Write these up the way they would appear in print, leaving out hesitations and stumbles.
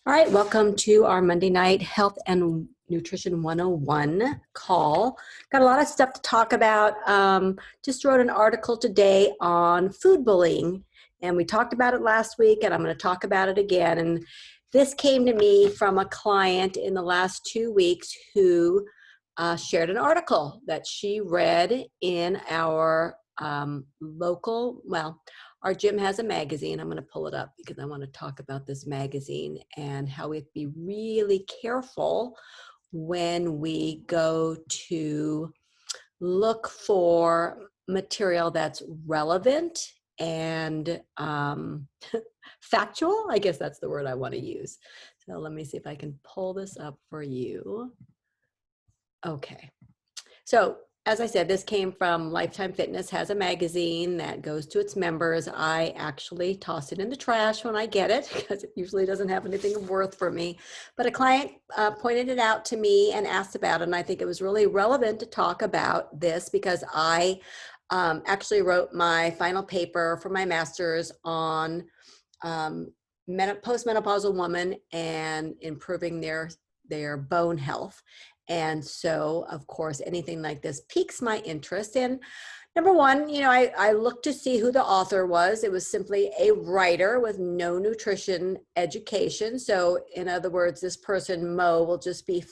All right, welcome to our Monday night Health and Nutrition 101 call. Got a lot of stuff to talk about. Just wrote an article today on food bullying, and we talked about it last week, and I'm going to talk about it again. And this came to me from a client in the last 2 weeks who shared an article that she read in our our gym has a magazine. I'm going to pull it up because I want to talk about this magazine and how we have to be really careful when we go to look for material that's relevant and factual. I guess that's the word I want to use. So let me see if I can pull this up for you. Okay. So as I said, this came from Lifetime Fitness, has a magazine that goes to its members. I actually toss it in the trash when I get it because it usually doesn't have anything of worth for me. But a client pointed it out to me and asked about it. And I think it was really relevant to talk about this because I actually wrote my final paper for my master's on postmenopausal women and improving their bone health. And so, of course, anything like this piques my interest. And number one, I looked to see who the author was. It was simply a writer with no nutrition education. So in other words, this person, Mo, will just be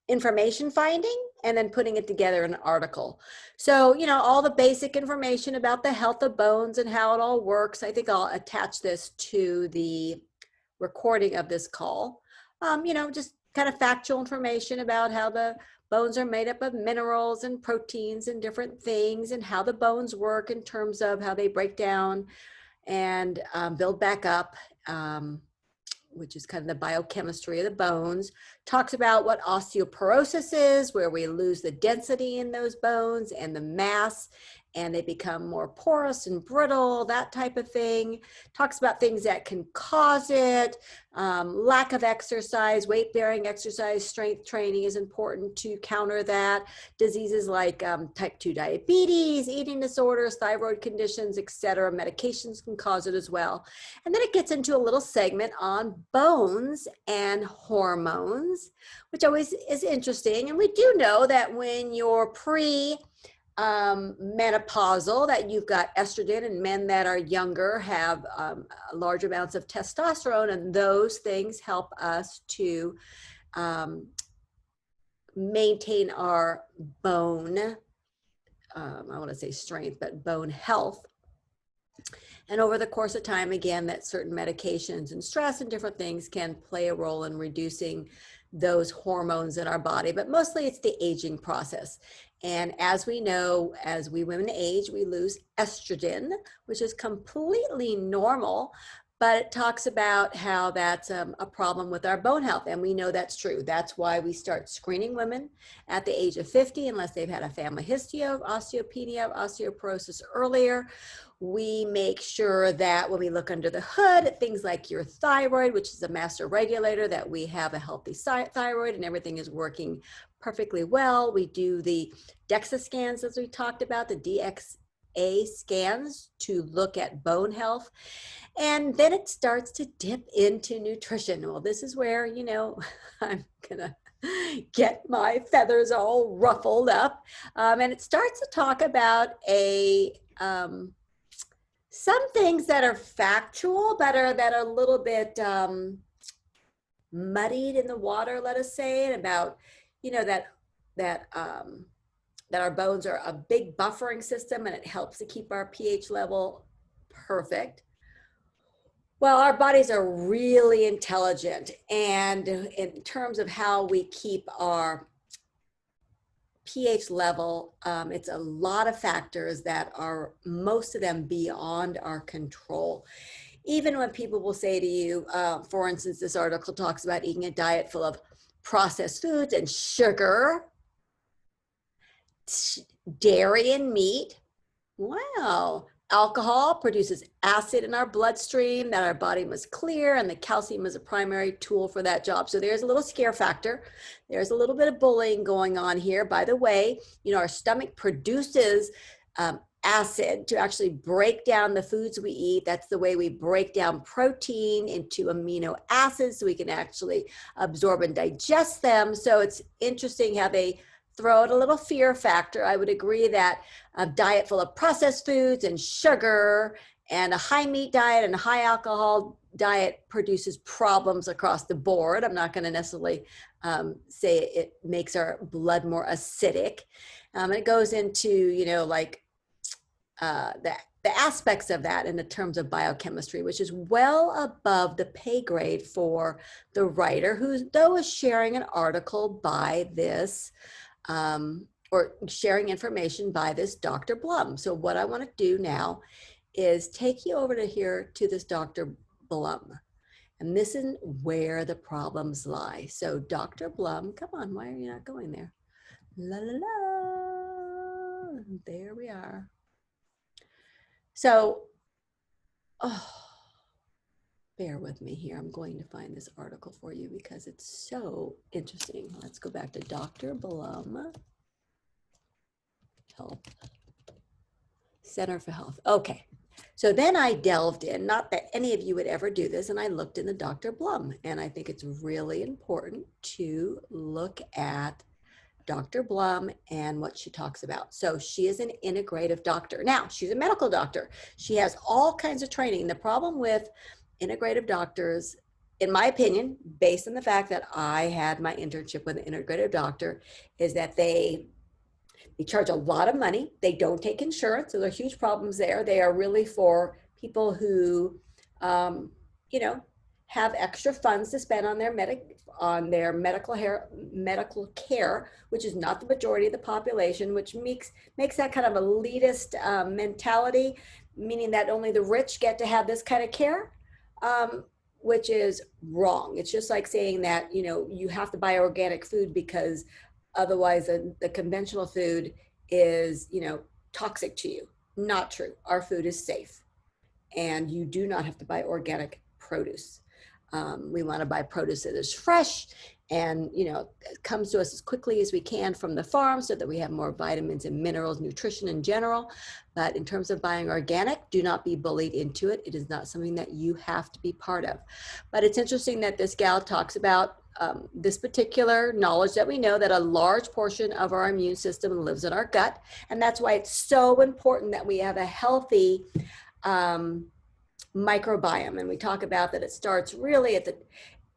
information finding and then putting it together in an article. So, all the basic information about the health of bones and how it all works. I think I'll attach this to the recording of this call. Just kind of factual information about how the bones are made up of minerals and proteins and different things and how the bones work in terms of how they break down and build back up, which is kind of the biochemistry of the bones. Talks about what osteoporosis is, where we lose the density in those bones and the mass, and they become more porous and brittle, that type of thing. Talks about things that can cause it, lack of exercise, weight-bearing exercise, strength training is important to counter that. Diseases like type 2 diabetes, eating disorders, thyroid conditions, etc. Medications can cause it as well. And then it gets into a little segment on bones and hormones, which always is interesting. And we do know that when you're menopausal, that you've got estrogen, and men that are younger have large amounts of testosterone, and those things help us to maintain our bone, I want to say strength, but bone health. And over the course of time, again, that certain medications and stress and different things can play a role in reducing those hormones in our body, but mostly it's the aging process. And as we know, as we women age, we lose estrogen, which is completely normal, but it talks about how that's a problem with our bone health. And we know that's true. That's why we start screening women at the age of 50, unless they've had a family history of osteopenia, osteoporosis earlier. We make sure that when we look under the hood at things like your thyroid, which is a master regulator, that we have a healthy thyroid and everything is working perfectly well. We do the DEXA scans, as we talked about, the DXA scans to look at bone health. And then it starts to dip into nutrition. Well, this is where, I'm gonna get my feathers all ruffled up. And it starts to talk about some things that are factual, that are a little bit muddied in the water, let us say, and about, that our bones are a big buffering system and it helps to keep our pH level perfect. Well, our bodies are really intelligent, and in terms of how we keep our pH level, it's a lot of factors that are, most of them, beyond our control. Even when people will say to you, for instance, this article talks about eating a diet full of processed foods and sugar, dairy and meat. Wow. Alcohol produces acid in our bloodstream that our body must clear, and the calcium is a primary tool for that job. So there's a little scare factor. There's a little bit of bullying going on here. By the way, our stomach produces acid to actually break down the foods we eat. That's the way we break down protein into amino acids so we can actually absorb and digest them. So it's interesting how they throw out a little fear factor. I would agree that a diet full of processed foods and sugar and a high meat diet and a high alcohol diet produces problems across the board. I'm not going to necessarily say it makes our blood more acidic. It goes into, you know, like the aspects of that in the terms of biochemistry, which is well above the pay grade for the writer, who though is sharing an article by this, or sharing information by this Dr. Blum. So what I want to do now is take you over to here to this Dr. Blum. And this is where the problems lie. So Dr. Blum, come on, why are you not going there? La la la, there we are. So, bear with me here. I'm going to find this article for you because it's so interesting. Let's go back to Dr. Blum. Health. Center for Health. Okay. So then I delved in, not that any of you would ever do this, and I looked into Dr. Blum. And I think it's really important to look at Dr. Blum and what she talks about. So she is an integrative doctor. Now, she's a medical doctor. She has all kinds of training. The problem with integrative doctors, in my opinion, based on the fact that I had my internship with an integrative doctor, is that they charge a lot of money. They don't take insurance. So there are huge problems there. They are really for people who, you know, have extra funds to spend on their medical care, which is not the majority of the population, which makes that kind of elitist mentality, meaning that only the rich get to have this kind of care, which is wrong. It's just like saying that, you know, you have to buy organic food because otherwise the conventional food is, you know, toxic to you. Not true. Our food is safe, and you do not have to buy organic produce. We want to buy produce that is fresh and, you know, comes to us as quickly as we can from the farm so that we have more vitamins and minerals, nutrition in general. But in terms of buying organic, do not be bullied into it. It is not something that you have to be part of. But it's interesting that this gal talks about this particular knowledge that we know that a large portion of our immune system lives in our gut. And that's why it's so important that we have a healthy microbiome. And we talk about that it starts really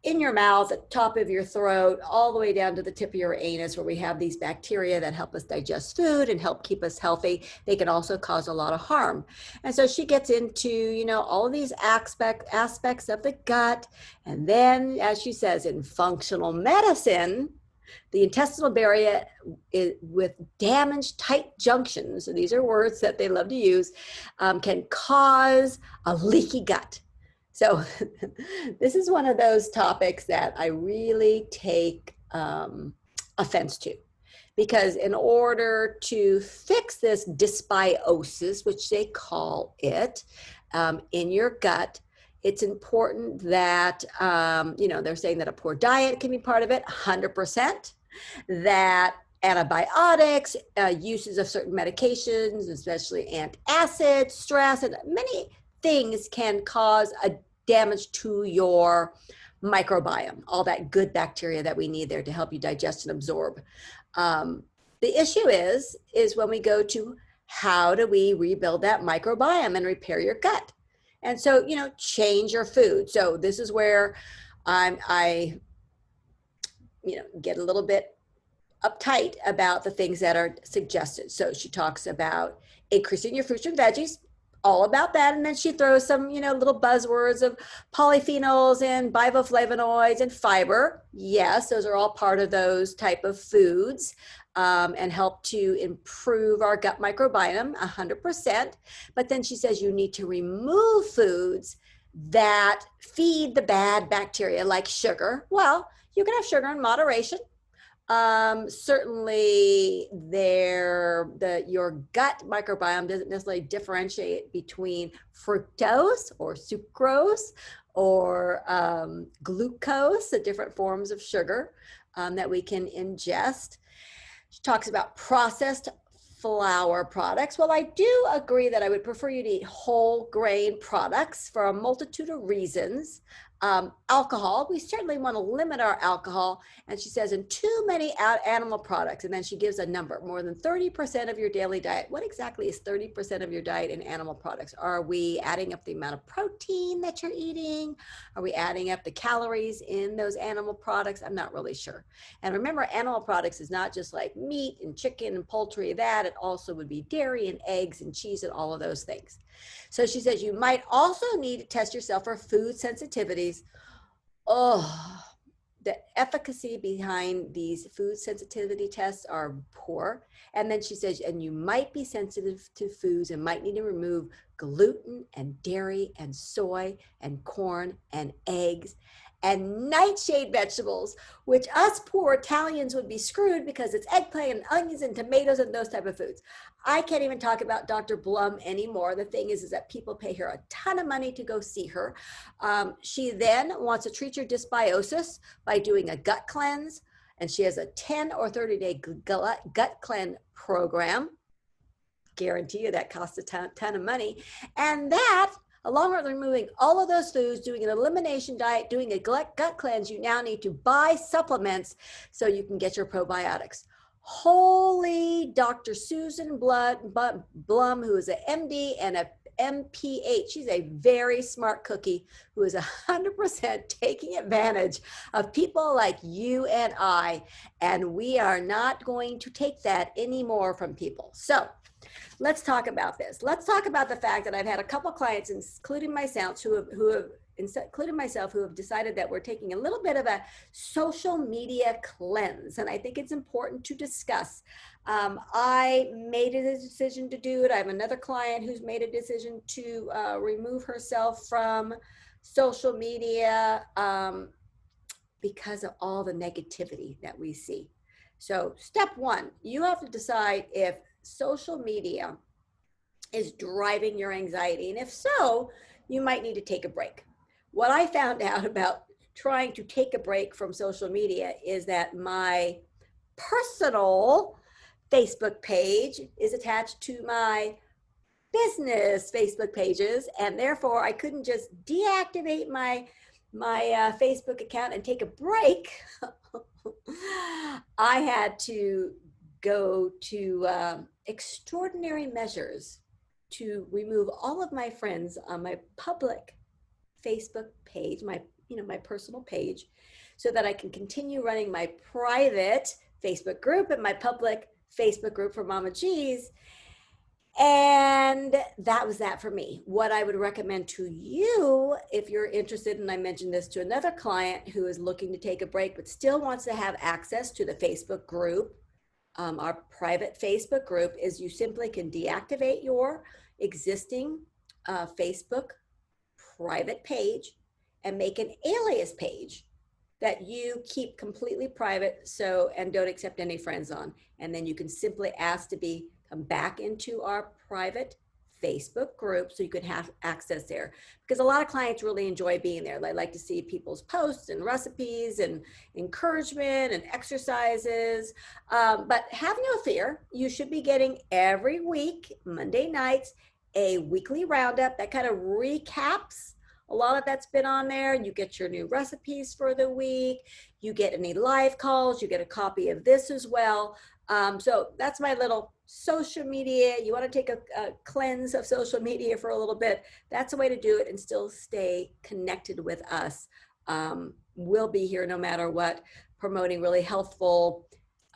in your mouth, at the top of your throat, all the way down to the tip of your anus, where we have these bacteria that help us digest food and help keep us healthy. They can also cause a lot of harm. And so she gets into, you know, all of these aspects of the gut. And then, as she says, in functional medicine, the intestinal barrier with damaged tight junctions, and these are words that they love to use, can cause a leaky gut. So this is one of those topics that I really take offense to, because in order to fix this dysbiosis, which they call it, in your gut, it's important that, you know, they're saying that a poor diet can be part of it, 100%, that antibiotics, uses of certain medications, especially antacids, stress, and many things can cause a damage to your microbiome, all that good bacteria that we need there to help you digest and absorb. The issue is when we go to how do we rebuild that microbiome and repair your gut? And so, you know, change your food. So this is where I you know, get a little bit uptight about the things that are suggested. So she talks about increasing your fruits and veggies, all about that. And then she throws some, you know, little buzzwords of polyphenols and biflavonoids and fiber. Yes, those are all part of those type of foods, and help to improve our gut microbiome 100%. But then she says you need to remove foods that feed the bad bacteria, like sugar. Well, you can have sugar in moderation. Certainly your gut microbiome doesn't necessarily differentiate between fructose or sucrose or glucose, the different forms of sugar that we can ingest. She talks about processed flour products. Well, I do agree that I would prefer you to eat whole grain products for a multitude of reasons. Alcohol, we certainly want to limit our alcohol. And she says, and too many animal products. And then she gives a number, more than 30% of your daily diet. What exactly is 30% of your diet in animal products? Are we adding up the amount of protein that you're eating? Are we adding up the calories in those animal products? I'm not really sure. And remember, animal products is not just like meat and chicken and poultry, that it also would be dairy and eggs and cheese and all of those things. So she says you might also need to test yourself for food sensitivities. Oh, the efficacy behind these food sensitivity tests are poor. And then she says, and you might be sensitive to foods and might need to remove gluten and dairy and soy and corn and eggs and nightshade vegetables, which us poor Italians would be screwed because it's eggplant and onions and tomatoes and those type of foods. I can't even talk about Dr. Blum anymore. The thing is that people pay her a ton of money to go see her. She then wants to treat your dysbiosis by doing a gut cleanse, and she has a 10 or 30-day gut cleanse program. Guarantee you that costs a ton of money. And that, along with removing all of those foods, doing an elimination diet, doing a gut cleanse, you now need to buy supplements so you can get your probiotics. Holy Dr. Susan Blum, who is an MD and a MPH. She's a very smart cookie who is 100% taking advantage of people like you and I, and we are not going to take that anymore from people. So let's talk about this. Let's talk about the fact that I've had a couple clients, including myself, who have decided that we're taking a little bit of a social media cleanse. And I think it's important to discuss. I made a decision to do it. I have another client who's made a decision to remove herself from social media because of all the negativity that we see. So step one, you have to decide if social media is driving your anxiety. And if so, you might need to take a break. What I found out about trying to take a break from social media is that my personal Facebook page is attached to my business Facebook pages, and therefore I couldn't just deactivate my Facebook account and take a break. I had to go to extraordinary measures to remove all of my friends on my public Facebook page, my personal page, so that I can continue running my private Facebook group and my public Facebook group for Mama G's. And that was that for me. What I would recommend to you, if you're interested, and I mentioned this to another client who is looking to take a break but still wants to have access to the Facebook group, our private Facebook group, is you simply can deactivate your existing Facebook private page and make an alias page that you keep completely private, and don't accept any friends on. And then you can simply ask to come back into our private Facebook group so you could have access there, because a lot of clients really enjoy being there. They like to see people's posts and recipes and encouragement and exercises. But have no fear, you should be getting every week, Monday nights, a weekly roundup that kind of recaps a lot of that's been on there. You get your new recipes for the week. You get any live calls. You get a copy of this as well. So that's my little social media. You want to take a cleanse of social media for a little bit. That's a way to do it and still stay connected with us. We'll be here no matter what, promoting really healthful,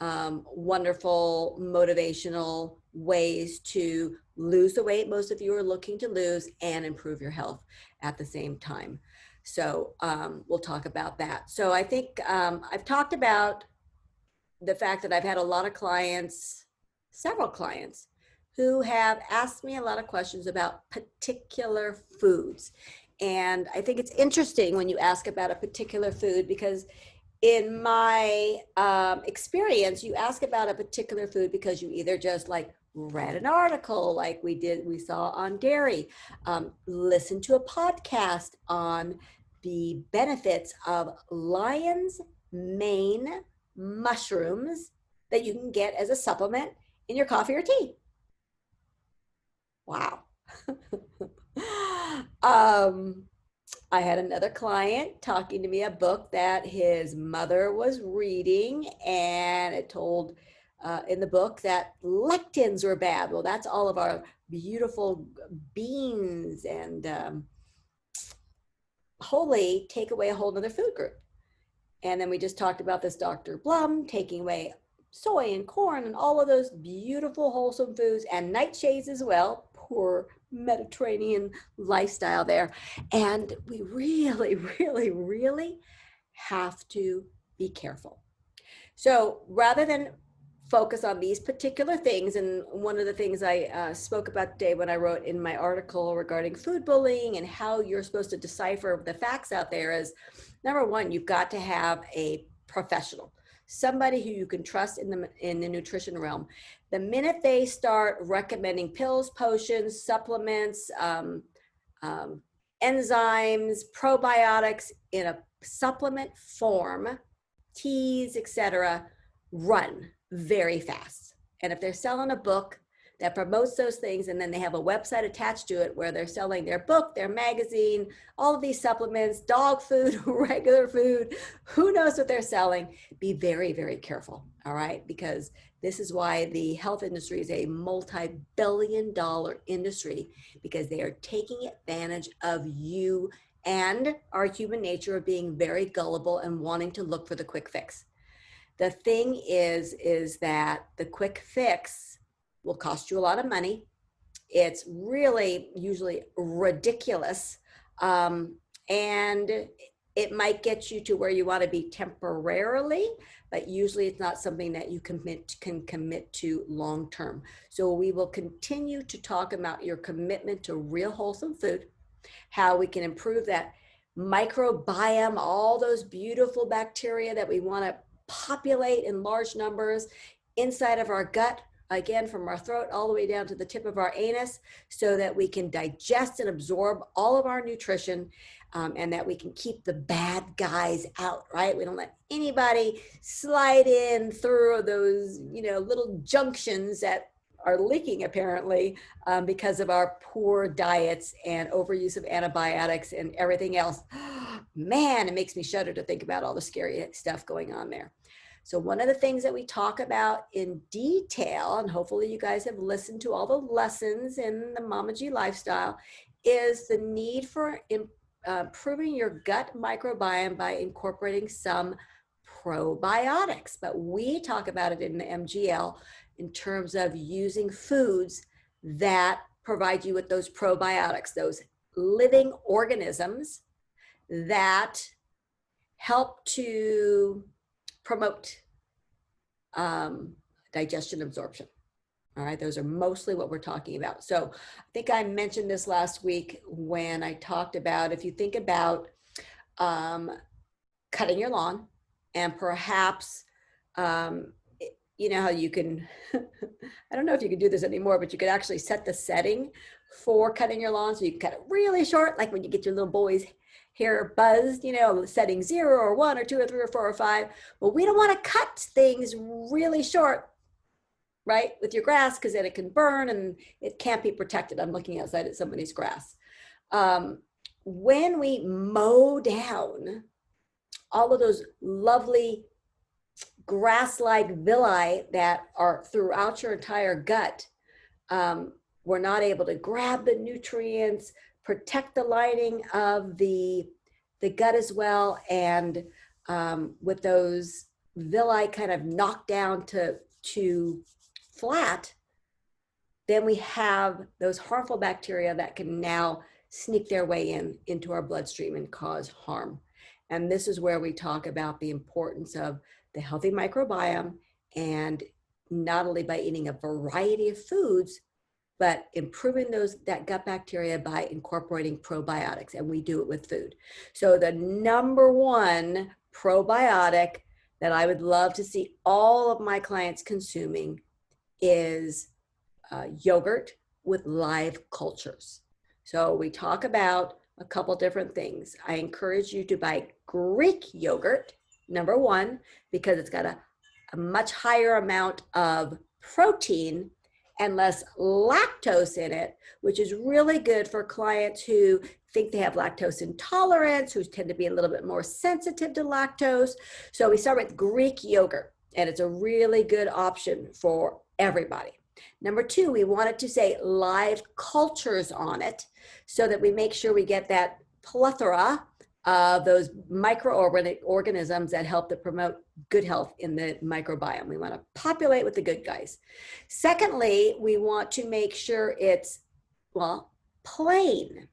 wonderful, motivational ways to lose the weight most of you are looking to lose and improve your health at the same time. So we'll talk about that. So I think I've talked about the fact that I've had a lot of clients, several clients, who have asked me a lot of questions about particular foods. And I think it's interesting when you ask about a particular food, because in my experience, you ask about a particular food because you either just like read an article like we saw on dairy, listen to a podcast on the benefits of lion's mane mushrooms that you can get as a supplement, in your coffee or tea. Wow. um, I had another client talking to me a book that his mother was reading, and it told in the book that lectins were bad. Well, that's all of our beautiful beans and wholly take away a whole other food group. And then we just talked about this Dr. Blum taking away soy and corn and all of those beautiful, wholesome foods and nightshades as well. Poor Mediterranean lifestyle there. And we really, really, really have to be careful. So rather than focus on these particular things, and one of the things I spoke about today when I wrote in my article regarding food bullying and how you're supposed to decipher the facts out there is, number one, you've got to have a professional, somebody who you can trust in the nutrition realm. The minute they start recommending pills, potions, supplements, enzymes, probiotics in a supplement form, teas, etc., run very fast. And if they're selling a book that promotes those things, and then they have a website attached to it where they're selling their book, their magazine, all of these supplements, dog food, regular food, who knows what they're selling, be very, very careful, all right? Because this is why the health industry is a multi-billion-dollar industry, because they are taking advantage of you and our human nature of being very gullible and wanting to look for the quick fix. The thing is that the quick fix will cost you a lot of money. It's really usually ridiculous. And it might get you to where you want to be temporarily, but usually it's not something that you can commit to long term. So we will continue to talk about your commitment to real wholesome food, how we can improve that microbiome, all those beautiful bacteria that we want to populate in large numbers inside of our gut, again, from our throat all the way down to the tip of our anus, so that we can digest and absorb all of our nutrition, and that we can keep the bad guys out, right? We don't let anybody slide in through those, little junctions that are leaking apparently, because of our poor diets and overuse of antibiotics and everything else. Man, it makes me shudder to think about all the scary stuff going on there. So one of the things that we talk about in detail, and hopefully you guys have listened to all the lessons in the Mama G lifestyle, is the need for improving your gut microbiome by incorporating some probiotics. But we talk about it in the MGL in terms of using foods that provide you with those probiotics, those living organisms that help to promote digestion absorption. All right, those are mostly what we're talking about. So I think I mentioned this last week when I talked about, if you think about cutting your lawn, and perhaps you know how you can, I don't know if you can do this anymore, but you could actually set the setting for cutting your lawn. So you can cut it really short, like when you get your little boy's hair buzzed, setting 0 or 1 or 2 or 3 or 4 or 5. Well, we don't want to cut things really short, right, with your grass, because then it can burn and it can't be protected. I'm looking outside at somebody's grass. When we mow down all of those lovely grass-like villi that are throughout your entire gut, we're not able to grab the nutrients, protect the lining of the gut as well, and with those villi kind of knocked down to flat, then we have those harmful bacteria that can now sneak their way into our bloodstream and cause harm. And this is where we talk about the importance of the healthy microbiome, and not only by eating a variety of foods, but improving that gut bacteria by incorporating probiotics, and we do it with food. So the number one probiotic that I would love to see all of my clients consuming is yogurt with live cultures. So we talk about a couple different things. I encourage you to buy Greek yogurt, number one, because it's got a much higher amount of protein and less lactose in it, which is really good for clients who think they have lactose intolerance, who tend to be a little bit more sensitive to lactose. So we start with Greek yogurt, and it's a really good option for everybody. Number two, we wanted to say live cultures on it so that we make sure we get that plethora of those microorganisms that help to promote good health in the microbiome. We want to populate with the good guys. Secondly, we want to make sure it's, well, plain,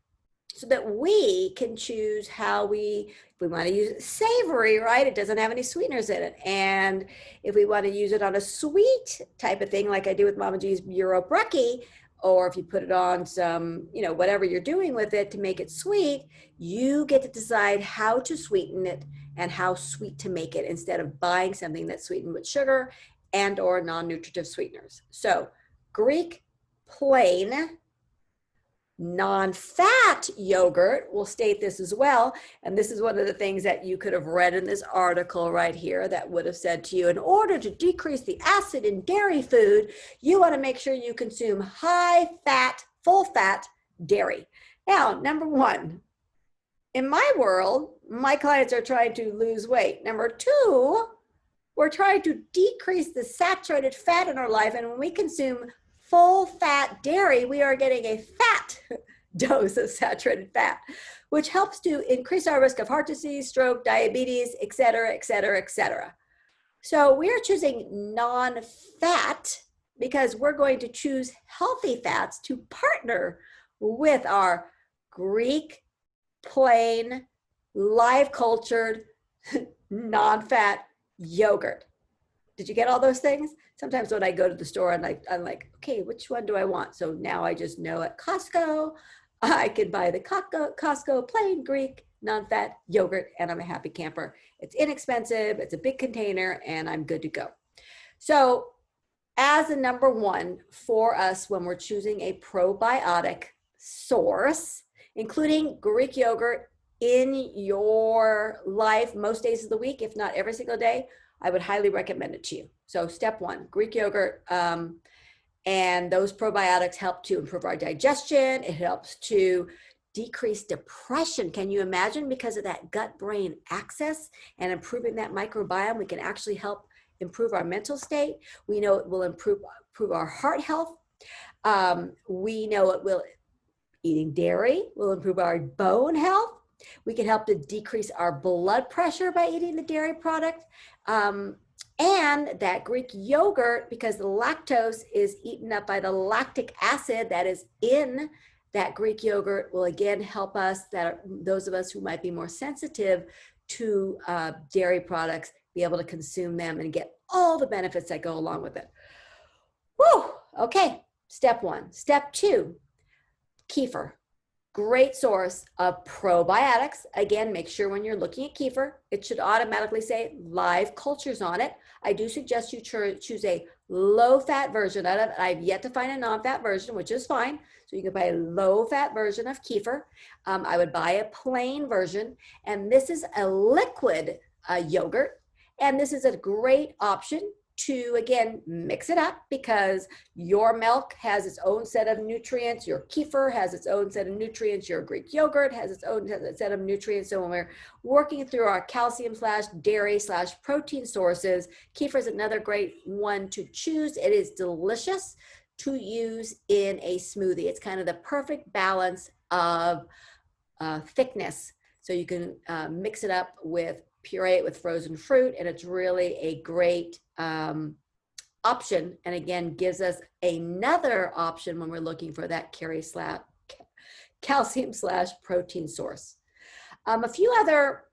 so that we can choose how if we want to use it savory, right? It doesn't have any sweeteners in it. And if we want to use it on a sweet type of thing, like I do with Mama G's Euro Brekkie, or if you put it on some, whatever you're doing with it to make it sweet, you get to decide how to sweeten it and how sweet to make it instead of buying something that's sweetened with sugar and or non-nutritive sweeteners. So Greek plain non-fat yogurt will state this as well. And this is one of the things that you could have read in this article right here that would have said to you, in order to decrease the acid in dairy food, you want to make sure you consume high fat, full fat dairy. Now, number one, in my world, my clients are trying to lose weight. Number two, we're trying to decrease the saturated fat in our life. And when we consume full fat dairy, we are getting a fat dose of saturated fat, which helps to increase our risk of heart disease, stroke, diabetes, et cetera, et cetera, et cetera. So we are choosing non-fat because we're going to choose healthy fats to partner with our Greek, plain, live cultured, non-fat yogurt. Did you get all those things? Sometimes when I go to the store, I'm like, okay, which one do I want? So now I just know at Costco, I can buy the Costco plain Greek non-fat yogurt, and I'm a happy camper. It's inexpensive, it's a big container, and I'm good to go. So as a number one for us when we're choosing a probiotic source, including Greek yogurt in your life most days of the week, if not every single day, I would highly recommend it to you. So step one, Greek yogurt, and those probiotics help to improve our digestion. It helps to decrease depression. Can you imagine? Because of that gut-brain axis and improving that microbiome, we can actually help improve our mental state. We know it will improve our heart health. We know it will, eating dairy will improve our bone health. We can help to decrease our blood pressure by eating the dairy product. And that Greek yogurt, because the lactose is eaten up by the lactic acid that is in that Greek yogurt, will again help us, those of us who might be more sensitive to dairy products, be able to consume them and get all the benefits that go along with it. Woo! Okay, step one. Step two, kefir. Great source of probiotics. Again, make sure when you're looking at kefir, it should automatically say live cultures on it. I do suggest you choose a low-fat version of it. I've yet to find a non-fat version, which is fine. So you can buy a low-fat version of kefir. I would buy a plain version. And this is a liquid yogurt. And this is a great option to, again, mix it up, because your milk has its own set of nutrients, your kefir has its own set of nutrients, your Greek yogurt has its own set of nutrients. So when we're working through our calcium/dairy/protein sources, kefir is another great one to choose. It is delicious to use in a smoothie. It's kind of the perfect balance of thickness. So you can mix it up with, puree it with frozen fruit, and it's really a great option, and again gives us another option when we're looking for that calcium/protein source. A few other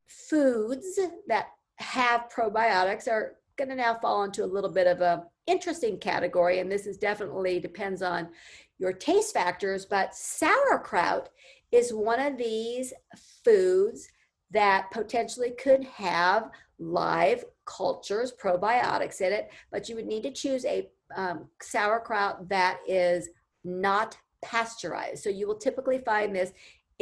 foods that have probiotics are going to now fall into a little bit of a interesting category, and this is definitely depends on your taste factors, but sauerkraut is one of these foods that potentially could have live cultures, probiotics in it, but you would need to choose a sauerkraut that is not pasteurized. So you will typically find this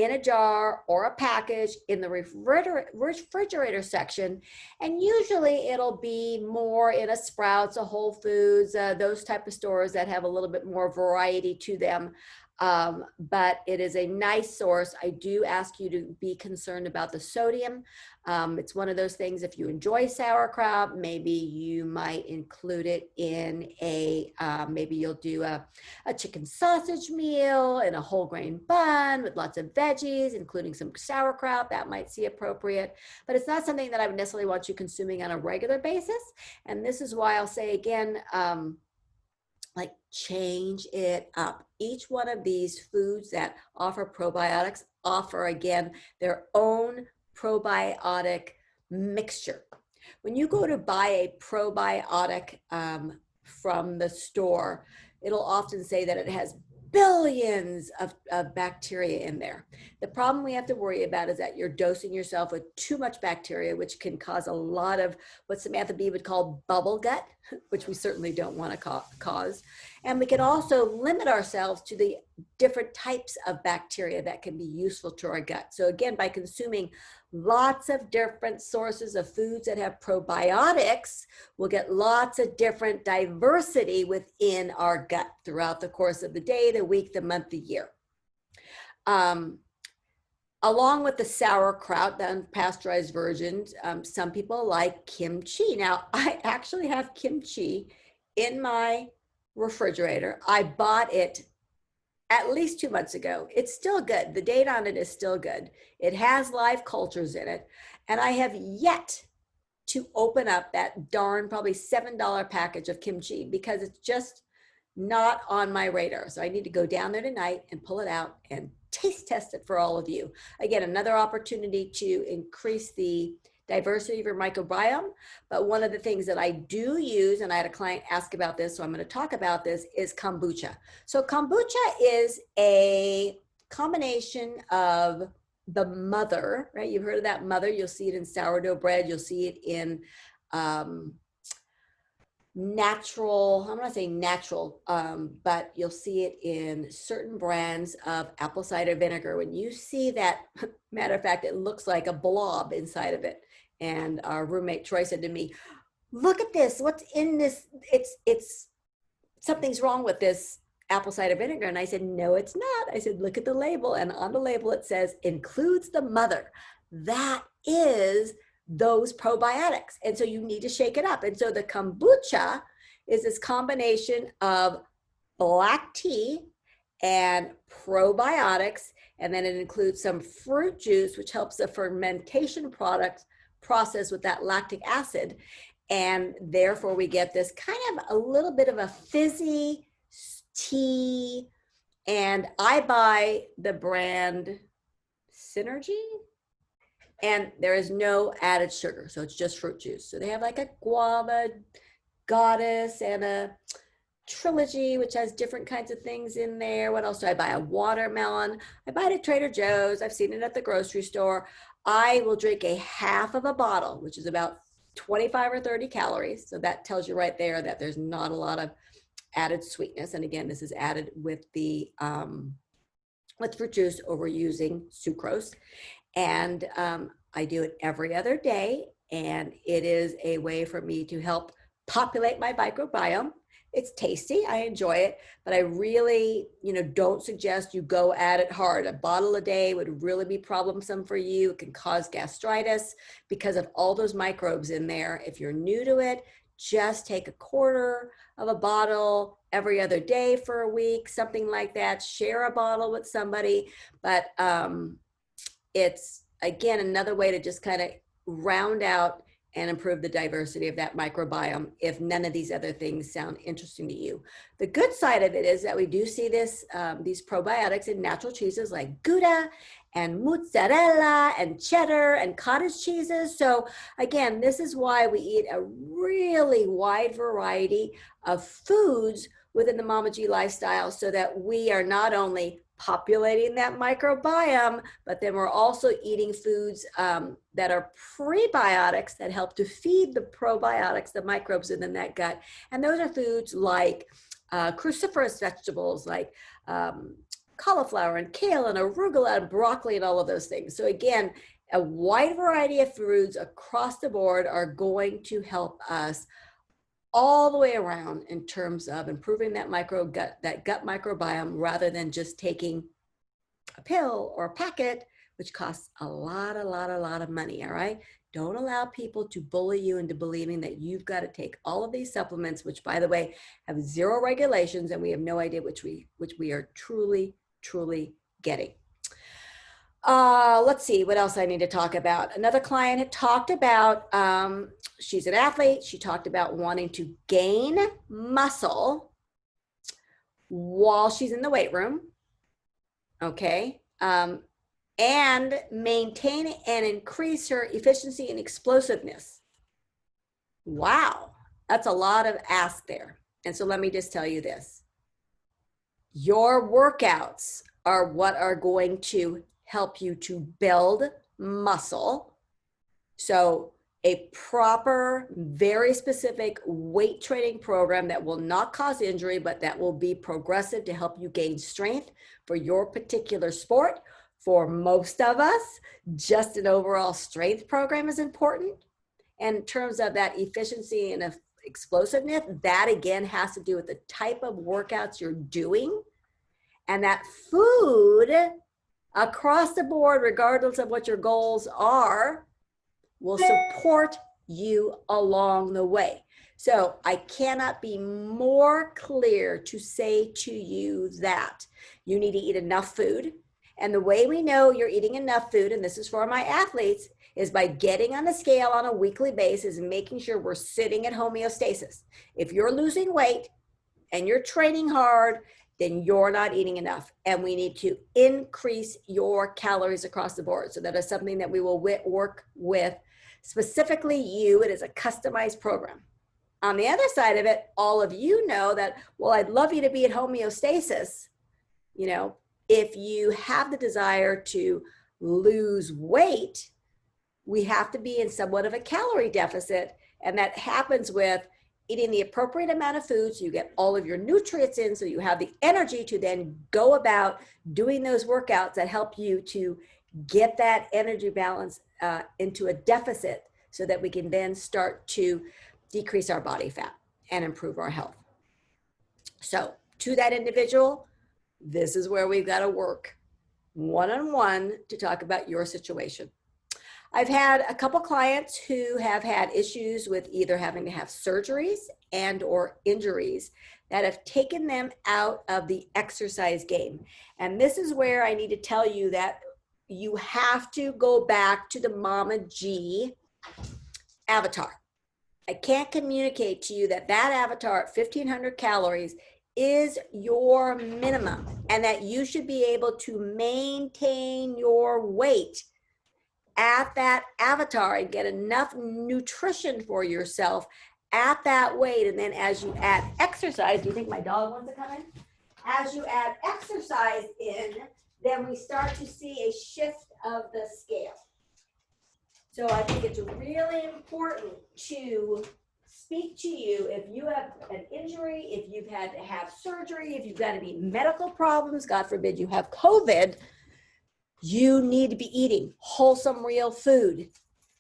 in a jar or a package in the refrigerator section. And usually it'll be more in a Sprouts, a Whole Foods, those type of stores that have a little bit more variety to them. But it is a nice source. I do ask you to be concerned about the sodium. It's one of those things, if you enjoy sauerkraut, maybe you might include it in a, maybe you'll do a chicken sausage meal and a whole grain bun with lots of veggies, including some sauerkraut. That might seem appropriate, but it's not something that I would necessarily want you consuming on a regular basis. And this is why I'll say again, like change it up. Each one of these foods that offer probiotics offer, again, their own probiotic mixture. When you go to buy a probiotic from the store, it'll often say that it has billions of bacteria in there. The problem we have to worry about is that you're dosing yourself with too much bacteria, which can cause a lot of what Samantha Bee would call bubble gut, which we certainly don't want to cause. And we can also limit ourselves to the different types of bacteria that can be useful to our gut. So again, by consuming lots of different sources of foods that have probiotics, we'll get lots of different diversity within our gut throughout the course of the day, the week, the month, the year. Along with the sauerkraut, the unpasteurized versions, some people like kimchi. Now, I actually have kimchi in my refrigerator. I bought it at least 2 months ago. It's still good. The date on it is still good. It has live cultures in it. And I have yet to open up that darn probably $7 package of kimchi because it's just not on my radar. So I need to go down there tonight and pull it out and taste test it for all of you. Again, another opportunity to increase the diversity of your microbiome. But one of the things that I do use, and I had a client ask about this, so I'm going to talk about this, is kombucha. So kombucha is a combination of the mother, right? You've heard of that mother. You'll see it in sourdough bread. You'll see it in natural, I'm not saying natural, but you'll see it in certain brands of apple cider vinegar. When you see that, matter of fact, it looks like a blob inside of it. And our roommate Troy said to me, look at this, what's in this? It's something's wrong with this apple cider vinegar. And I said, no, it's not. I said, look at the label. And on the label, it says includes the mother. That is those probiotics. And so you need to shake it up. And so the kombucha is this combination of black tea and probiotics. And then it includes some fruit juice, which helps the fermentation process with that lactic acid. And therefore we get this kind of a little bit of a fizzy tea. And I buy the brand Synergy. And there is no added sugar, so it's just fruit juice. So they have like a guava goddess and a trilogy, which has different kinds of things in there. What else do I buy? A watermelon. I buy it at Trader Joe's. I've seen it at the grocery store. I will drink a half of a bottle, which is about 25 or 30 calories. So that tells you right there that there's not a lot of added sweetness. And again, this is added with the with fruit juice over using sucrose. And I do it every other day, and it is a way for me to help populate my microbiome. It's tasty, I enjoy it, but I really, don't suggest you go at it hard. A bottle a day would really be troublesome for you. It can cause gastritis because of all those microbes in there. If you're new to it, just take a quarter of a bottle every other day for a week, something like that. Share a bottle with somebody, but it's, again, another way to just kind of round out and improve the diversity of that microbiome if none of these other things sound interesting to you. The good side of it is that we do see this, these probiotics in natural cheeses like Gouda and mozzarella and cheddar and cottage cheeses. So again, this is why we eat a really wide variety of foods within the Mama G lifestyle, so that we are not only populating that microbiome, but then we're also eating foods that are prebiotics that help to feed the probiotics, the microbes within that gut. And those are foods like cruciferous vegetables like cauliflower and kale and arugula and broccoli and all of those things. So again, a wide variety of foods across the board are going to help us all the way around in terms of improving that gut microbiome, rather than just taking a pill or a packet, which costs a lot of money. All right. Don't allow people to bully you into believing that you've got to take all of these supplements, which, by the way, have zero regulations, and we have no idea which we are truly getting. Let's see what else I need to talk about. Another client had talked about, she's an athlete. She talked about wanting to gain muscle while she's in the weight room. Okay. And maintain and increase her efficiency and explosiveness. Wow, that's a lot of ask there. And so let me just tell you this. Your workouts are what are going to help you to build muscle. So a proper, very specific weight training program that will not cause injury, but that will be progressive to help you gain strength for your particular sport. For most of us, just an overall strength program is important. And in terms of that efficiency and explosiveness, that again has to do with the type of workouts you're doing. And that food across the board, regardless of what your goals are, will support you along the way. So I cannot be more clear to say to you that you need to eat enough food. And the way we know you're eating enough food, and this is for my athletes, is by getting on the scale on a weekly basis and making sure we're sitting at homeostasis. If you're losing weight and you're training hard, then you're not eating enough. And we need to increase your calories across the board. So that is something that we will work with specifically you. It is a customized program. On the other side of it, all of you know that, well, I'd love you to be at homeostasis. You know, if you have the desire to lose weight, we have to be in somewhat of a calorie deficit. And that happens with eating the appropriate amount of food so you get all of your nutrients in, so you have the energy to then go about doing those workouts that help you to get that energy balance into a deficit, so that we can then start to decrease our body fat and improve our health. So to that individual, this is where we've got to work one-on-one to talk about your situation. I've had a couple clients who have had issues with either having to have surgeries and or injuries that have taken them out of the exercise game. And this is where I need to tell you that you have to go back to the Mama G avatar. I can't communicate to you that that avatar at 1,500 calories is your minimum, and that you should be able to maintain your weight at that avatar and get enough nutrition for yourself at that weight. And then as you add exercise, do you think my dog wants to come in? As you add exercise in, then we start to see a shift of the scale. So I think it's really important to speak to you if you have an injury, if you've had to have surgery, if you've got any medical problems, God forbid you have COVID, you need to be eating wholesome, real food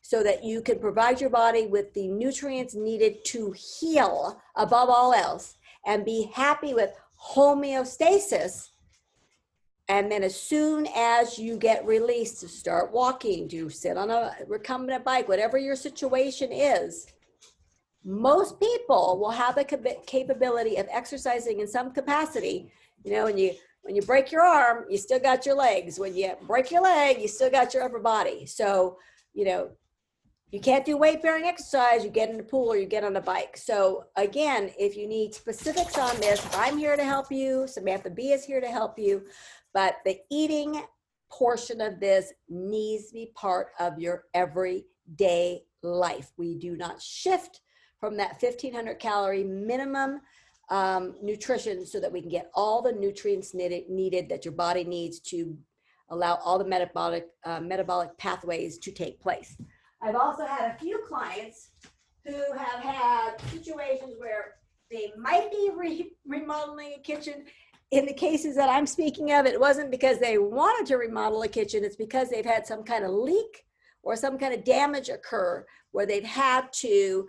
so that you can provide your body with the nutrients needed to heal above all else, and be happy with homeostasis. And then as soon as you get released to start walking, to sit on a recumbent bike, whatever your situation is, most people will have the capability of exercising in some capacity. You know, when you break your arm, you still got your legs. When you break your leg, you still got your upper body. So, you know, you can't do weight-bearing exercise, you get in the pool or you get on a bike. So again, if you need specifics on this, I'm here to help you. Samantha B is here to help you. But the eating portion of this needs to be part of your everyday life. We do not shift from that 1,500 calorie minimum nutrition so that we can get all the nutrients needed that your body needs to allow all the metabolic pathways to take place. I've also had a few clients who have had situations where they might be remodeling a kitchen in the cases that I'm speaking of, it wasn't because they wanted to remodel a kitchen. It's because they've had some kind of leak or some kind of damage occur where they've had to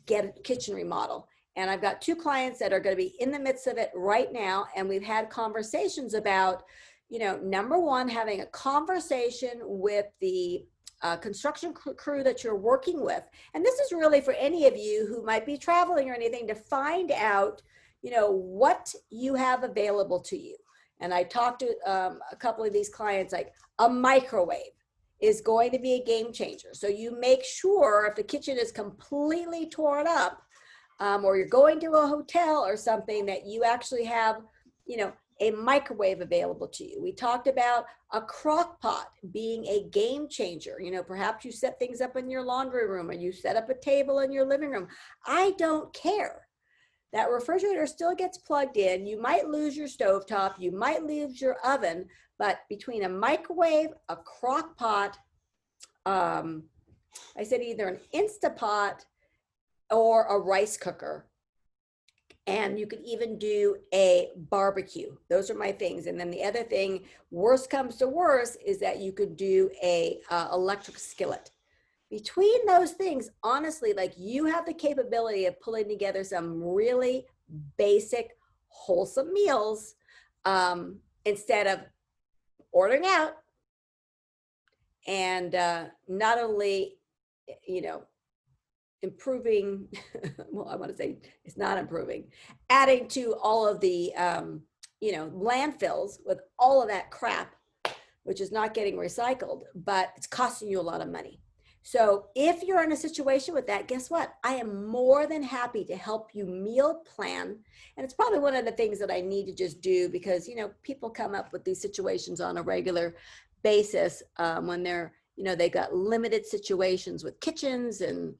get a kitchen remodel. And I've got 2 clients that are going to be in the midst of it right now. And we've had conversations about, you know, number one, having a conversation with the construction crew that you're working with. And this is really for any of you who might be traveling or anything, to find out, you know, what you have available to you. And I talked to a couple of these clients, like a microwave is going to be a game changer. So you make sure if the kitchen is completely torn up, or you're going to a hotel or something, that you actually have, you know, a microwave available to you. We talked about a crock pot being a game changer. You know, perhaps you set things up in your laundry room or you set up a table in your living room. I don't care. That refrigerator still gets plugged in. You might lose your stovetop, you might lose your oven, but between a microwave, a crock pot, I said either an Instapot or a rice cooker, and you could even do a barbecue. Those are my things. And then the other thing, worst comes to worst, is that you could do a electric skillet. Between those things, honestly, like, you have the capability of pulling together some really basic, wholesome meals, instead of ordering out and not only, you know, improving, well, I want to say it's not improving, adding to all of the, you know, landfills with all of that crap, which is not getting recycled, but it's costing you a lot of money. So if you're in a situation with that, guess what? I am more than happy to help you meal plan. And it's probably one of the things that I need to just do, because, you know, people come up with these situations on a regular basis, when they're, you know, they've got limited situations with kitchens and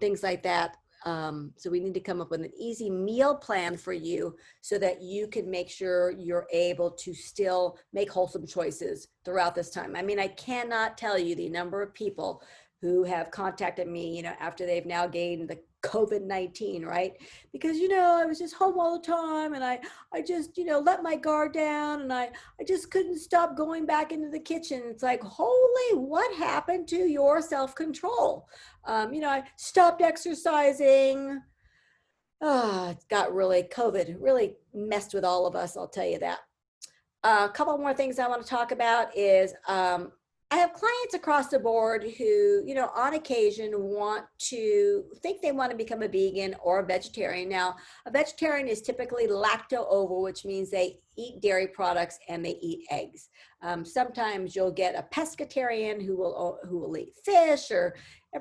things like that. So we need to come up with an easy meal plan for you so that you can make sure you're able to still make wholesome choices throughout this time. I mean, I cannot tell you the number of people who have contacted me, you know, after they've now gained the COVID-19, right? Because, you know, I was just home all the time, and I just, you know, let my guard down, and I just couldn't stop going back into the kitchen. It's like, holy, what happened to your self-control? You know, I stopped exercising. It's got really, COVID really messed with all of us, I'll tell you that. A couple more things I want to talk about is, I have clients across the board who, you know, on occasion think they want to become a vegan or a vegetarian. Now, a vegetarian is typically lacto-ovo, which means they eat dairy products and they eat eggs. Sometimes you'll get a pescatarian who will eat fish, or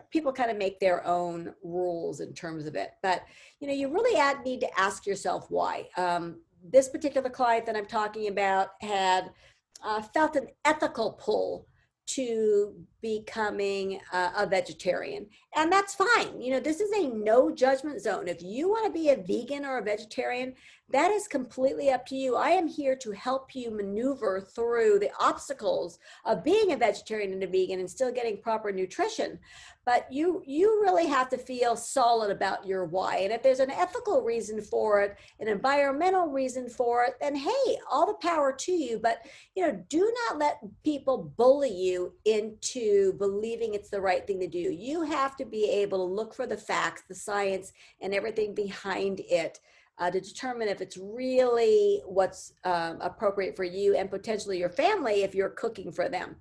people kind of make their own rules in terms of it. But, you know, you really need to ask yourself why. This particular client that I'm talking about had felt an ethical pull to becoming a vegetarian. And that's fine. You know, this is a no judgment zone. If you want to be a vegan or a vegetarian, that is completely up to you. I am here to help you maneuver through the obstacles of being a vegetarian and a vegan and still getting proper nutrition. But you really have to feel solid about your why. And if there's an ethical reason for it, an environmental reason for it, then hey, all the power to you. But, you know, do not let people bully you into believing it's the right thing to do. You have to be able to look for the facts, the science, and everything behind it, to determine if it's really what's appropriate for you and potentially your family if you're cooking for them.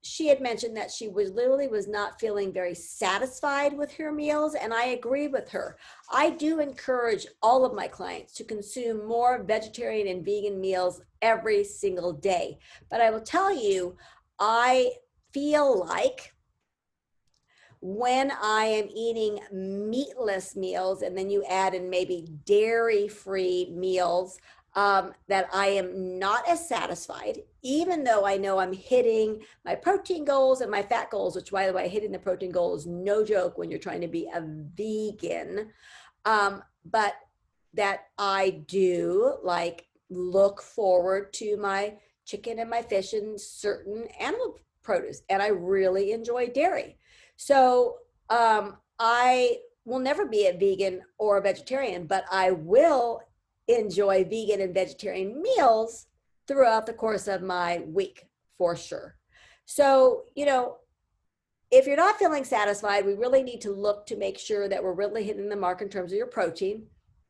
She had mentioned that she literally was not feeling very satisfied with her meals, and I agree with her. I do encourage all of my clients to consume more vegetarian and vegan meals every single day. But I will tell you, I feel like when I am eating meatless meals, and then you add in maybe dairy-free meals, that I am not as satisfied, even though I know I'm hitting my protein goals and my fat goals, which, by the way, hitting the protein goal is no joke when you're trying to be a vegan. But that I do like look forward to my chicken and my fish and certain animal produce, and I really enjoy dairy. So I will never be a vegan or a vegetarian, but I will enjoy vegan and vegetarian meals throughout the course of my week, for sure. So, if you're not feeling satisfied, we really need to look to make sure that we're really hitting the mark in terms of your protein.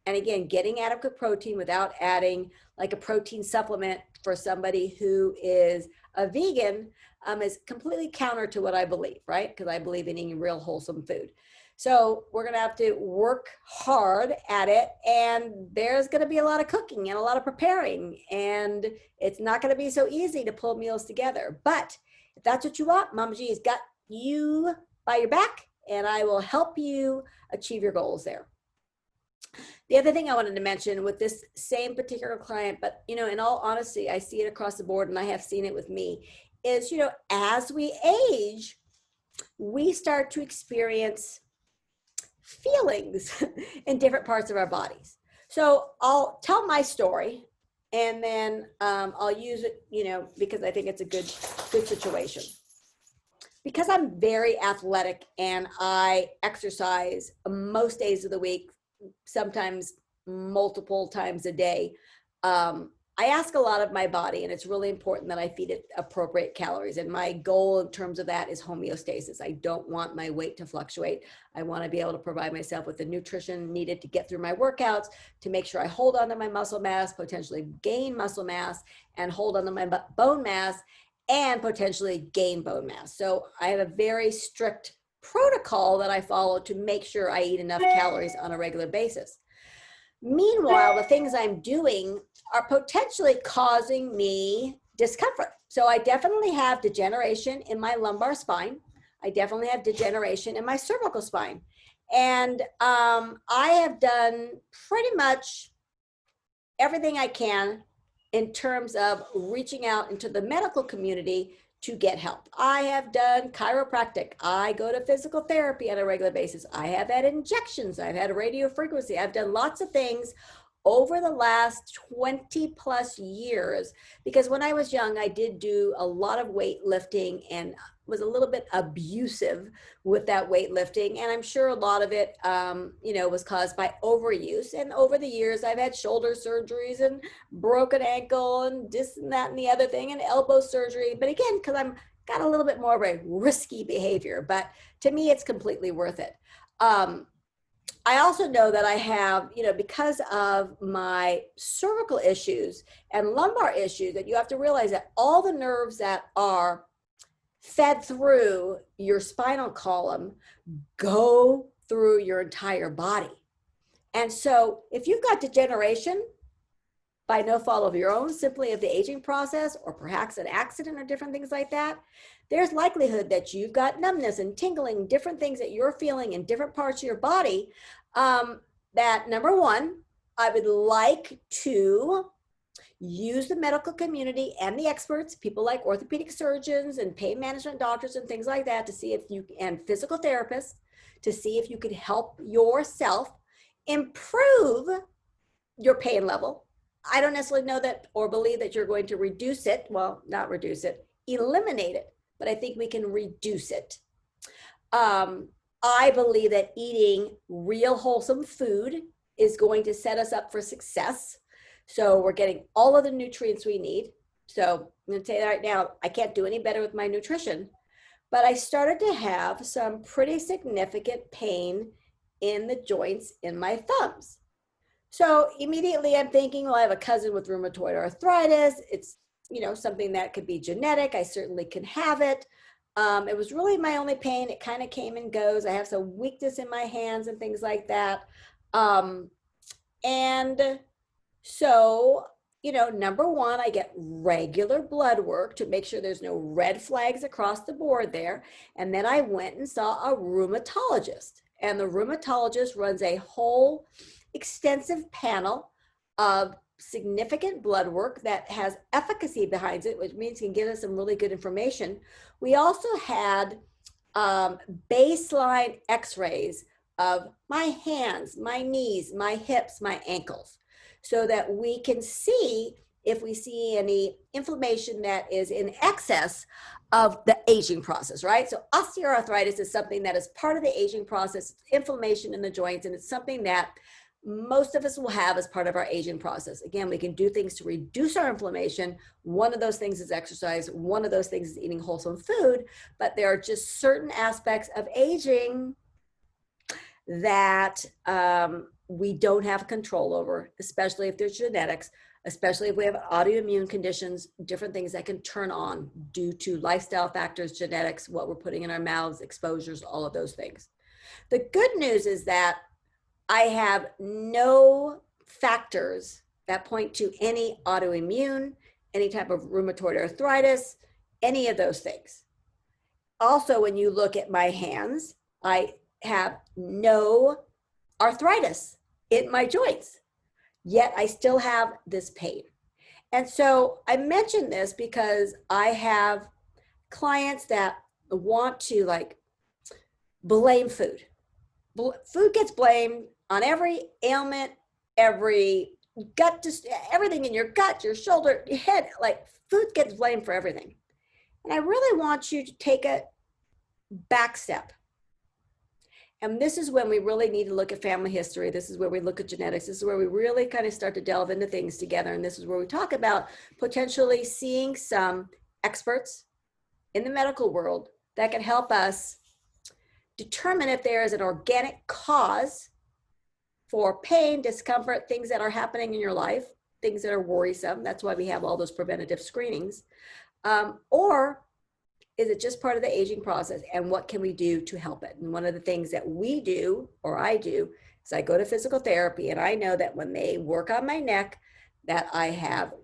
And again, getting adequate protein without adding like a protein supplement for somebody who is a vegan is completely counter to what I believe, right? Because I believe in eating real wholesome food. So we're going to have to work hard at it. And there's going to be a lot of cooking and a lot of preparing. And it's not going to be so easy to pull meals together. But if that's what you want, Mama G has got you by your back, and I will help you achieve your goals there. The other thing I wanted to mention with this same particular client, but in all honesty, I see it across the board and I have seen it with me, is as we age, we start to experience feelings in different parts of our bodies. So I'll tell my story and then I'll use it, because I think it's a good situation. Because I'm very athletic and I exercise most days of the week, sometimes multiple times a day, I ask a lot of my body, and it's really important that I feed it appropriate calories. And my goal in terms of that is homeostasis. I don't want my weight to fluctuate. I want to be able to provide myself with the nutrition needed to get through my workouts, to make sure I hold on to my muscle mass, potentially gain muscle mass, and hold on to my bone mass, and potentially gain bone mass. So I have a very strict protocol that I follow to make sure I eat enough calories on a regular basis. Meanwhile, the things I'm doing are potentially causing me discomfort. So I definitely have degeneration in my lumbar spine. I definitely have degeneration in my cervical spine. And I have done pretty much everything I can in terms of reaching out into the medical community to get help. I have done chiropractic. I go to physical therapy on a regular basis. I have had injections. I've had radio frequency. I've done lots of things over the last 20 plus years, because when I was young, I did do a lot of weightlifting and was a little bit abusive with that weightlifting. And I'm sure a lot of it, was caused by overuse. And over the years, I've had shoulder surgeries and broken ankle and this and that and the other thing and elbow surgery. But again, because I'm got a little bit more of a risky behavior, but to me, it's completely worth it. I also know that I have, because of my cervical issues and lumbar issues, that you have to realize that all the nerves that are fed through your spinal column go through your entire body. And so if you've got degeneration by no fault of your own, simply of the aging process, or perhaps an accident or different things like that, there's likelihood that you've got numbness and tingling, different things that you're feeling in different parts of your body, that number one, I would like to use the medical community and the experts, people like orthopedic surgeons and pain management doctors and things like that, to see if you, and physical therapists, to see if you could help yourself improve your pain level. I don't necessarily know that or believe that you're going to reduce it. Well, not reduce it, eliminate it, but I think we can reduce it. I believe that eating real wholesome food is going to set us up for success. So we're getting all of the nutrients we need. So I'm going to tell you right now, I can't do any better with my nutrition, but I started to have some pretty significant pain in the joints in my thumbs. So immediately I'm thinking, well, I have a cousin with rheumatoid arthritis. It's, something that could be genetic. I certainly can have it. It was really my only pain. It kind of came and goes. I have some weakness in my hands and things like that. And so, number one, I get regular blood work to make sure there's no red flags across the board there. And then I went and saw a rheumatologist. And the rheumatologist runs a whole extensive panel of significant blood work that has efficacy behind it, which means he can give us some really good information. We also had baseline x-rays of my hands, my knees, my hips, my ankles, so that we can see if we see any inflammation that is in excess of the aging process, right? So osteoarthritis is something that is part of the aging process, inflammation in the joints, and it's something that most of us will have as part of our aging process. Again, we can do things to reduce our inflammation. One of those things is exercise. One of those things is eating wholesome food. But there are just certain aspects of aging that we don't have control over, especially if there's genetics, especially if we have autoimmune conditions, different things that can turn on due to lifestyle factors, genetics, what we're putting in our mouths, exposures, all of those things. The good news is that I have no factors that point to any autoimmune, any type of rheumatoid arthritis, any of those things. Also, when you look at my hands, I have no arthritis in my joints, yet I still have this pain. And so I mention this because I have clients that want to like blame food. Food gets blamed on every ailment, every gut, just everything in your gut, your shoulder, your head, like food gets blamed for everything. And I really want you to take a back step. And this is when we really need to look at family history. This is where we look at genetics. This is where we really kind of start to delve into things together. And this is where we talk about potentially seeing some experts in the medical world that can help us determine if there is an organic cause for pain, discomfort, things that are happening in your life, things that are worrisome. That's why we have all those preventative screenings. Or is it just part of the aging process? And what can we do to help it? And one of the things that we do, or I do, is I go to physical therapy, and I know that when they work on my neck, that I have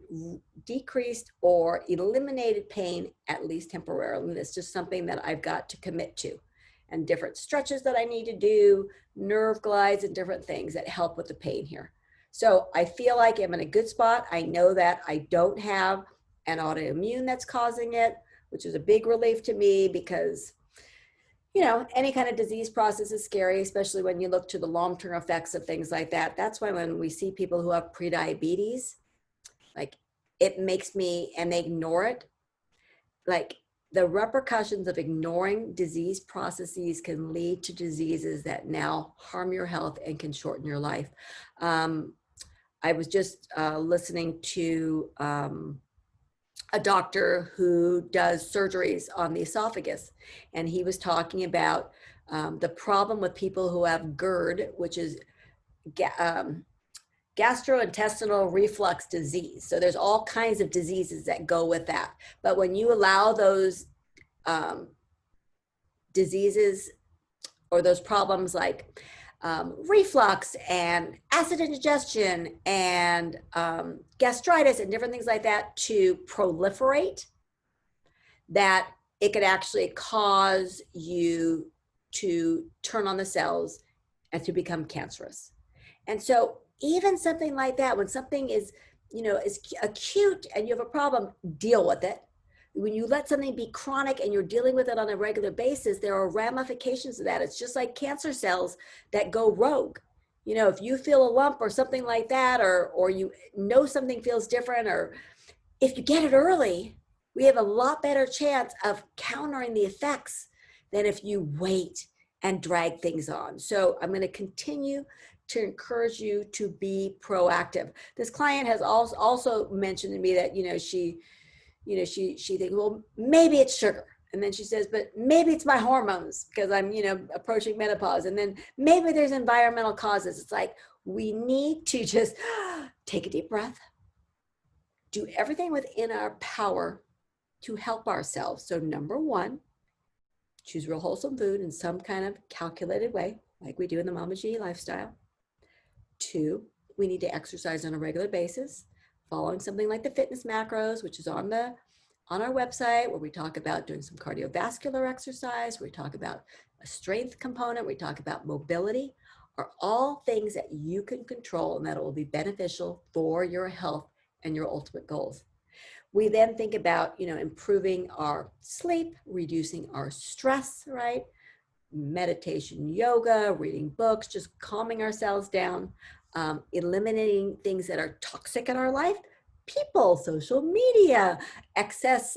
decreased or eliminated pain, at least temporarily. And it's just something that I've got to commit to. And different stretches that I need to do, nerve glides, and different things that help with the pain here. So I feel like I'm in a good spot. I know that I don't have an autoimmune that's causing it, which is a big relief to me because, you know, any kind of disease process is scary, especially when you look to the long-term effects of things like that. That's why when we see people who have prediabetes, like it makes me, and they ignore it, like the repercussions of ignoring disease processes can lead to diseases that now harm your health and can shorten your life. I was just listening to a doctor who does surgeries on the esophagus, and he was talking about the problem with people who have GERD, which is gastrointestinal reflux disease. So there's all kinds of diseases that go with that. But when you allow those diseases or those problems like reflux and acid indigestion and gastritis and different things like that to proliferate, that it could actually cause you to turn on the cells and to become cancerous. And so even something like that, when something is, you know, is acute and you have a problem, deal with it. When you let something be chronic and you're dealing with it on a regular basis, there are ramifications of that. It's just like cancer cells that go rogue. You know, if you feel a lump or something like that, or you know something feels different, or if you get it early, we have a lot better chance of countering the effects than if you wait and drag things on. So I'm going to continue to encourage you to be proactive. This client has also mentioned to me that, she thinks, well, maybe it's sugar. And then she says, but maybe it's my hormones because I'm, approaching menopause. And then maybe there's environmental causes. It's like, we need to just take a deep breath, do everything within our power to help ourselves. So number one, choose real wholesome food in some kind of calculated way, like we do in the Mama G lifestyle. 2, we need to exercise on a regular basis, following something like the fitness macros, which is on our website, where we talk about doing some cardiovascular exercise, we talk about a strength component, we talk about mobility, are all things that you can control and that will be beneficial for your health and your ultimate goals. We then think about, improving our sleep, reducing our stress, right? Meditation, yoga, reading books, just calming ourselves down, eliminating things that are toxic in our life, people, social media, excess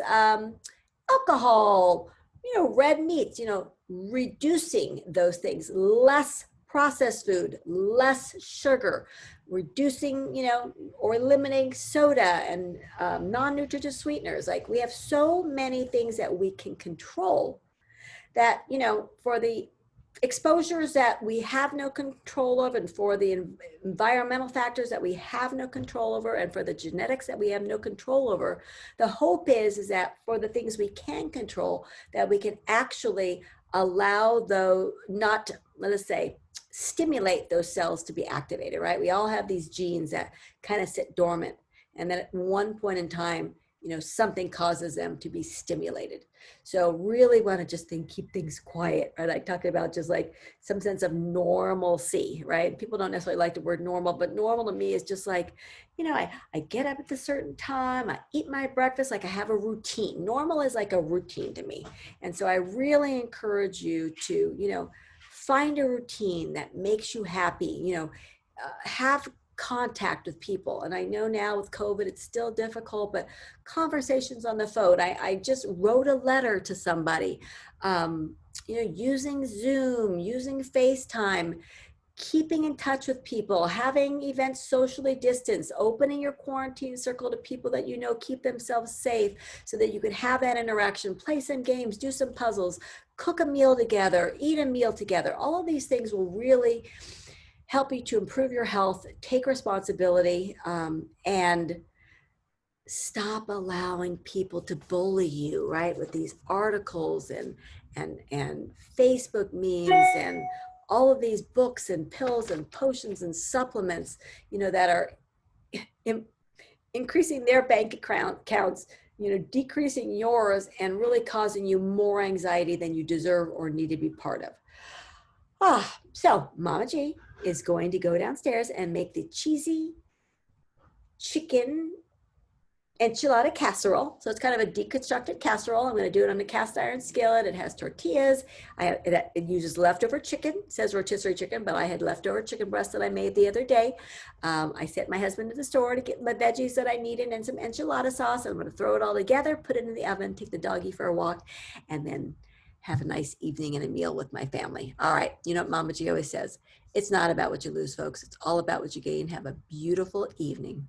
alcohol, red meats, reducing those things, less processed food, less sugar, reducing, or eliminating soda and non-nutritive sweeteners. Like, we have so many things that we can control that, for the exposures that we have no control of, and for the environmental factors that we have no control over, and for the genetics that we have no control over, the hope is that for the things we can control, that we can actually allow those, not, let us say, stimulate those cells to be activated, right? We all have these genes that kind of sit dormant, and then at one point in time, something causes them to be stimulated. So really want to just keep things quiet, right? Like talking about just like some sense of normalcy, right? People don't necessarily like the word normal, but normal to me is just like, I get up at a certain time, I eat my breakfast, like I have a routine. Normal is like a routine to me. And so I really encourage you to, find a routine that makes you happy, have contact with people. And I know now with COVID, it's still difficult, but conversations on the phone. I just wrote a letter to somebody, using Zoom, using FaceTime, keeping in touch with people, having events socially distanced, opening your quarantine circle to people that keep themselves safe so that you can have that interaction, play some games, do some puzzles, cook a meal together, eat a meal together. All of these things will really help you to improve your health, take responsibility, and stop allowing people to bully you, right? With these articles and Facebook memes and all of these books and pills and potions and supplements, that are increasing their bank accounts, decreasing yours, and really causing you more anxiety than you deserve or need to be part of. So Mama G is going to go downstairs and make the cheesy chicken enchilada casserole. So it's kind of a deconstructed casserole. I'm going to do it on a cast iron skillet. It has tortillas. It uses leftover chicken. It says rotisserie chicken, but I had leftover chicken breast that I made the other day. I sent my husband to the store to get my veggies that I needed and some enchilada sauce. I'm going to throw it all together, put it in the oven, take the doggy for a walk, and then have a nice evening and a meal with my family. All right. You know what Mama G always says? It's not about what you lose, folks. It's all about what you gain. Have a beautiful evening.